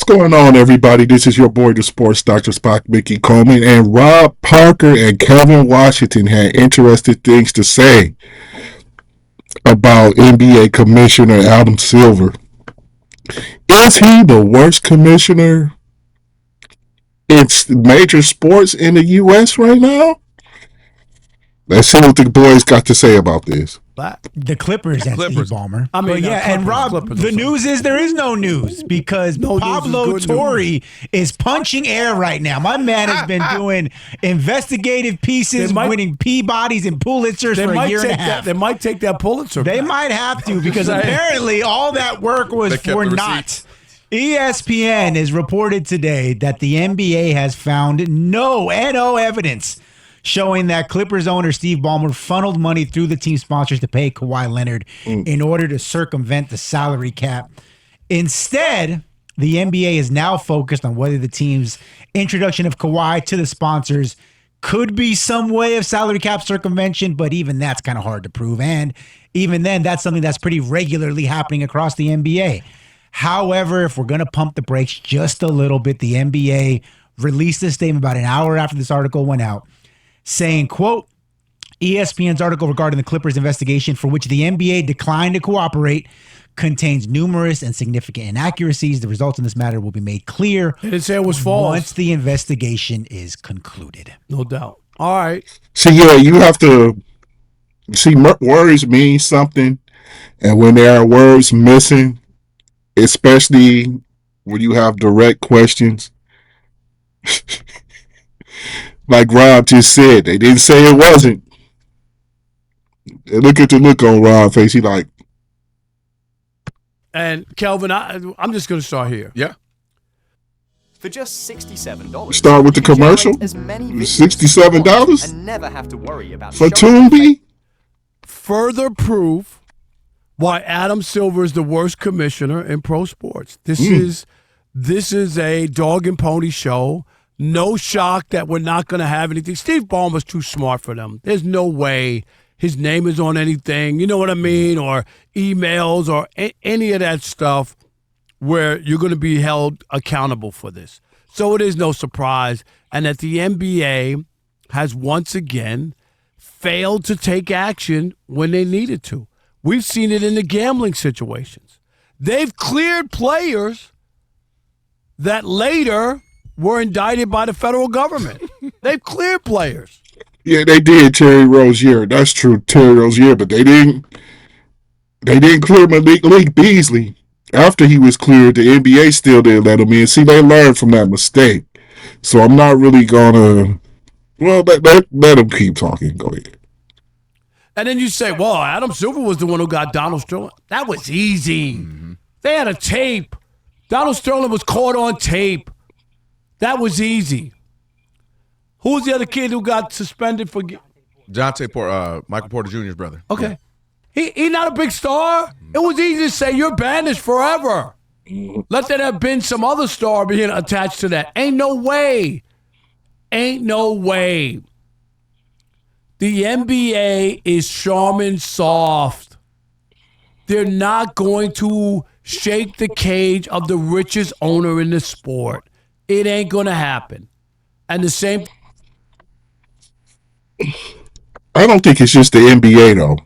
What's going on, everybody? This is your boy, the Sports Dr. Spock, Mickey Coleman, and Rob Parker and Kelvin Washington had interesting things to say about NBA Commissioner Adam Silver. Is he the worst commissioner in major sports in the U.S. right now? Let's see what the boys got to say about this. The Clippers and Steve Ballmer. I mean, and Rob, the news is there is no news because Pablo Torre is punching air right now. My man has been doing investigative pieces, winning Peabodys and Pulitzers for a year and a half. They might take that Pulitzer. They might have to because apparently all that work was for naught. ESPN has reported today that the NBA has found no evidence showing that Clippers owner Steve Ballmer funneled money through the team sponsors to pay Kawhi Leonard in order to circumvent the salary cap. Instead, the NBA is now focused on whether the team's introduction of Kawhi to the sponsors could be some way of salary cap circumvention, but even that's kind of hard to prove. And even then, that's something that's pretty regularly happening across the NBA. However, if we're going to pump the brakes just a little bit, the NBA released a statement about an hour after this article went out, saying, quote, ESPN's article regarding the Clippers investigation for which the NBA declined to cooperate contains numerous and significant inaccuracies. The results in this matter will be made clear. They didn't say it was false. Once the investigation is concluded. No doubt. All right. See, you have to see words mean something. And when there are words missing, especially when you have direct questions, like Rob just said, they didn't say it wasn't. Look at the look on Rob's face. He like. And Kelvin, I'm just going to start here. Yeah. For just $67. Start with the commercial. $67 and never have to worry about for Toomby. Further proof why Adam Silver is the worst commissioner in pro sports. This is a dog and pony show. No shock that we're not going to have anything. Steve Ballmer's too smart for them. There's no way his name is on anything, you know what I mean, or emails or any of that stuff where you're going to be held accountable for this. So it is no surprise. And that the NBA has once again failed to take action when they needed to. We've seen it in the gambling situations. They've cleared players that later were indicted by the federal government. They've cleared players. Yeah, they did Terry Rozier. That's true, Terry Rozier, but they didn't clear Malik Beasley. After he was cleared, the NBA still didn't let him in. See, they learned from that mistake. So I'm not really gonna let him keep talking. Go ahead. And then you say, well, Adam Silver was the one who got Donald Sterling. That was easy. Mm-hmm. They had a tape. Donald Sterling was caught on tape. That was easy. Who was the other kid who got suspended for? Michael Porter Jr.'s brother. Okay. He not a big star. It was easy to say you're banished forever. Let there have been some other star being attached to that. Ain't no way. Ain't no way. The NBA is Charmin soft. They're not going to shake the cage of the richest owner in the sport. It ain't going to happen. And the same. I don't think it's just the NBA, though.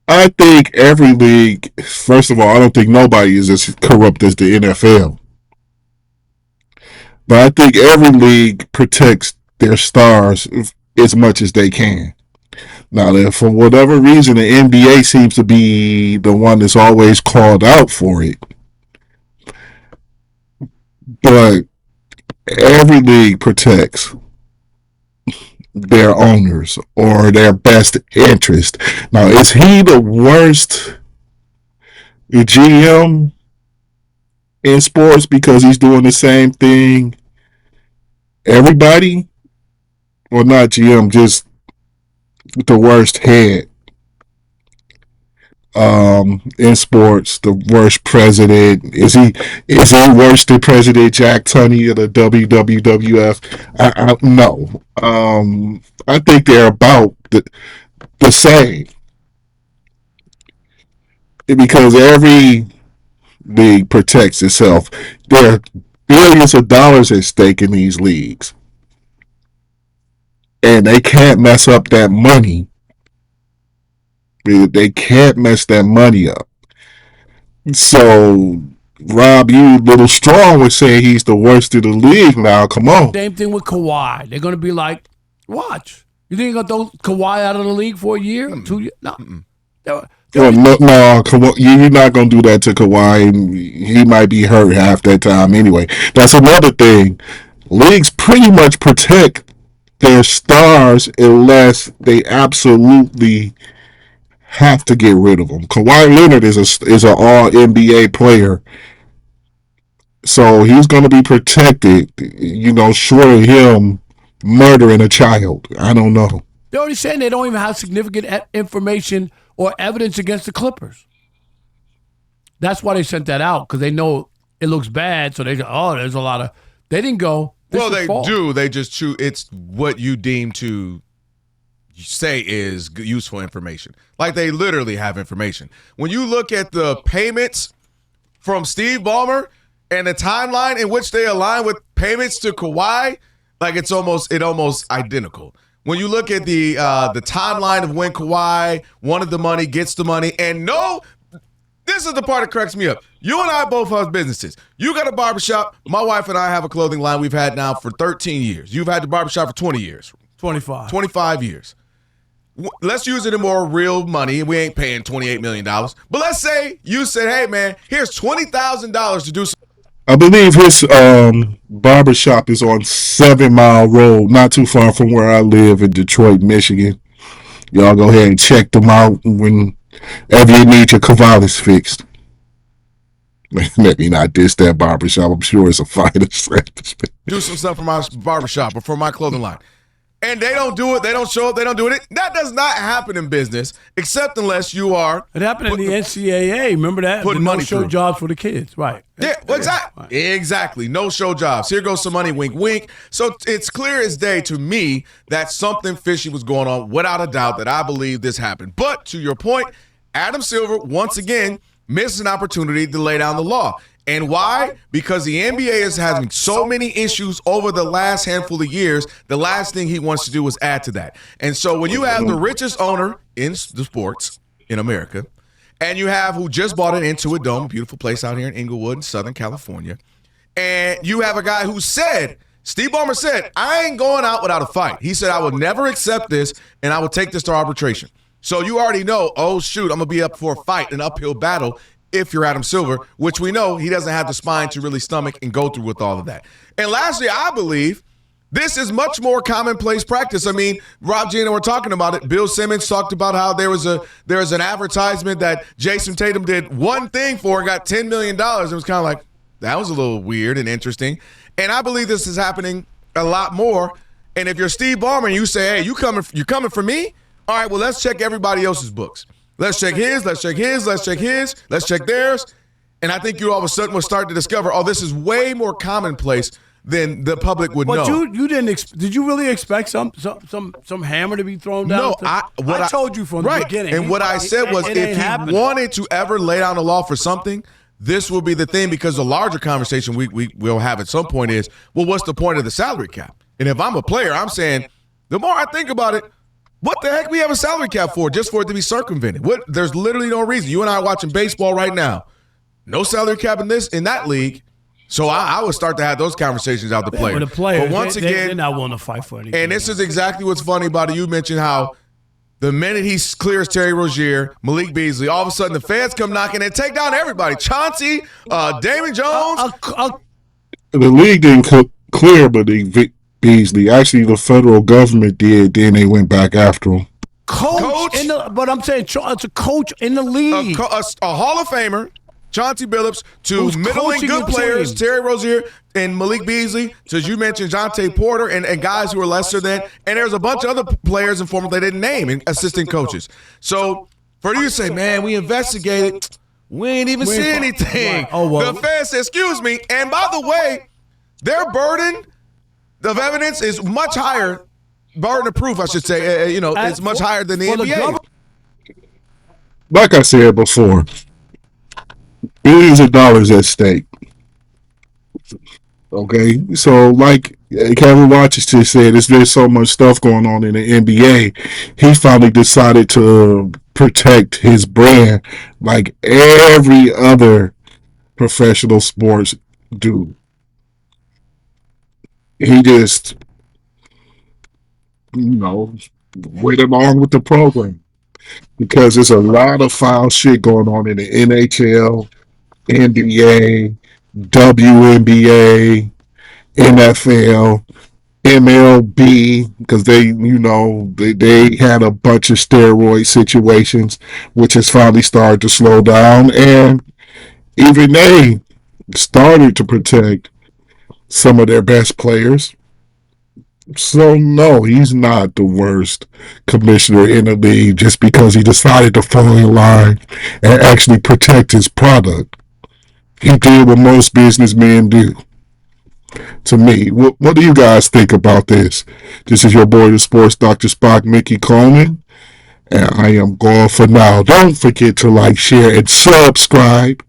I think every league, first of all, I don't think nobody is as corrupt as the NFL. But I think every league protects their stars as much as they can. Now, for whatever reason, the NBA seems to be the one that's always called out for it. But every league protects their owners or their best interest. Now, is he the worst GM in sports because he's doing the same thing everybody? Or not GM, just the worst head in sports, the worst president. Is he worse than President Jack Tunney of the WWF? No. I think they're about the same. Because every league protects itself. There are billions of dollars at stake in these leagues, and they can't mess up that money. They can't mess that money up. So, Rob, you a little strong with saying he's the worst of the league now. Come on. Same thing with Kawhi. They're going to be like, watch. You think you're going to throw Kawhi out of the league for a year, 2 years? No. No, you're not going to do that to Kawhi. And he might be hurt half that time anyway. That's another thing. Leagues pretty much protect their stars unless they absolutely have to get rid of them. Kawhi Leonard is an all NBA player, so he's going to be protected. Short of him murdering a child. I don't know. They're already saying they don't even have significant information or evidence against the Clippers. That's why they sent that out, because they know it looks bad. So they go, oh, there's a lot of. They didn't go. Well, they do. They just choose. It's what you deem to say is useful information. Like, they literally have information. When you look at the payments from Steve Ballmer and the timeline in which they align with payments to Kawhi, like it's almost identical. When you look at the timeline of when Kawhi wanted the money, gets the money, and no, this is the part that cracks me up. You and I both have businesses. You got a barbershop. My wife and I have a clothing line we've had now for 13 years. You've had the barbershop for 20 years. 25 yees. Let's use it in more real money. We ain't paying $28 million. But let's say you said, hey, man, here's $20,000 to do something. I believe his barbershop is on 7 Mile Road, not too far from where I live in Detroit, Michigan. Y'all go ahead and check them out whenever you need your Cavallis fixed. Let me not diss that barbershop. I'm sure it's a fine establishment. Do some stuff for my barbershop or for my clothing line. And they don't do it. They don't show up. They don't do it. That does not happen in business, except unless you are. It happened in the NCAA. Remember that? Putting money no-show jobs for the kids. Right. Yeah, exactly. No-show jobs. Here goes some money, wink, wink. So it's clear as day to me that something fishy was going on, without a doubt, that I believe this happened. But to your point, Adam Silver, once again, missed an opportunity to lay down the law. And why? Because the NBA is having so many issues over the last handful of years, the last thing he wants to do is add to that. And so when you have the richest owner in the sports in America, and you have who just bought an Intuit Dome, a beautiful place out here in Inglewood in Southern California, and you have a guy who said, Steve Ballmer said, I ain't going out without a fight. He said, I would never accept this, and I would take this to arbitration. So you already know, oh, shoot, I'm going to be up for a fight, an uphill battle, if you're Adam Silver, which we know he doesn't have the spine to really stomach and go through with all of that. And lastly, I believe this is much more commonplace practice. I mean, Rob G and I were talking about it. Bill Simmons talked about how there was an advertisement that Jason Tatum did one thing for and got $10 million. It was kind of like, that was a little weird and interesting. And I believe this is happening a lot more. And if you're Steve Ballmer and you say, hey, you're coming for me? All right, well, let's check everybody else's books. Let's check his, let's check his, let's check his, let's check theirs. And I think you all of a sudden will start to discover, oh, this is way more commonplace than the public would know. But you didn't. Did you really expect some hammer to be thrown down? No, I told you from the beginning. And what I said was, if he wanted to ever lay down the law for something, this will be the thing, because the larger conversation we will have at some point is, well, what's the point of the salary cap? And if I'm a player, I'm saying, the more I think about it, what the heck we have a salary cap for? Just for it to be circumvented? There's literally no reason. You and I are watching baseball right now. No salary cap in that league. So I would start to have those conversations out the players. With the players, but once again, they're not willing to fight for anything. And this is exactly what's funny about it. You mentioned how the minute he clears Terry Rozier, Malik Beasley, all of a sudden the fans come knocking and take down everybody. Chauncey, Damon Jones. The league didn't clear, but Beasley. Actually, the federal government did. Then they went back after him. Coach? But I'm saying it's a coach in the league. A Hall of Famer, Chauncey Billups, to middling good players, Terry Rozier and Malik Beasley, to, as you mentioned, Jonte Porter and guys who are lesser than. And there's a bunch of other players and former they didn't name, and assistant coaches. So for you to say, man, we investigated, we ain't even see anything. Right. Oh, well. The fans said, excuse me. And by the way, their burden of evidence is much higher. Burden of proof, I should say. It's much higher than the NBA. Like I said before, Billions of dollars at stake. Okay, so like Kevin Washington said, there's so much stuff going on in the NBA. He finally decided to protect his brand, like every other professional sports do. He just, you know, went along with the program because there's a lot of foul shit going on in the NHL, NBA, WNBA, NFL, MLB, because they had a bunch of steroid situations, which has finally started to slow down, and even they started to protect some of their best players. So no, he's not the worst commissioner in the league just because he decided to fall in line and actually protect his product. He did what most businessmen do. To me, what do you guys think about this? This is your boy, the Sports Dr. Spock, Mickey Coleman, and I am gone for now. Don't forget to like, share, and subscribe.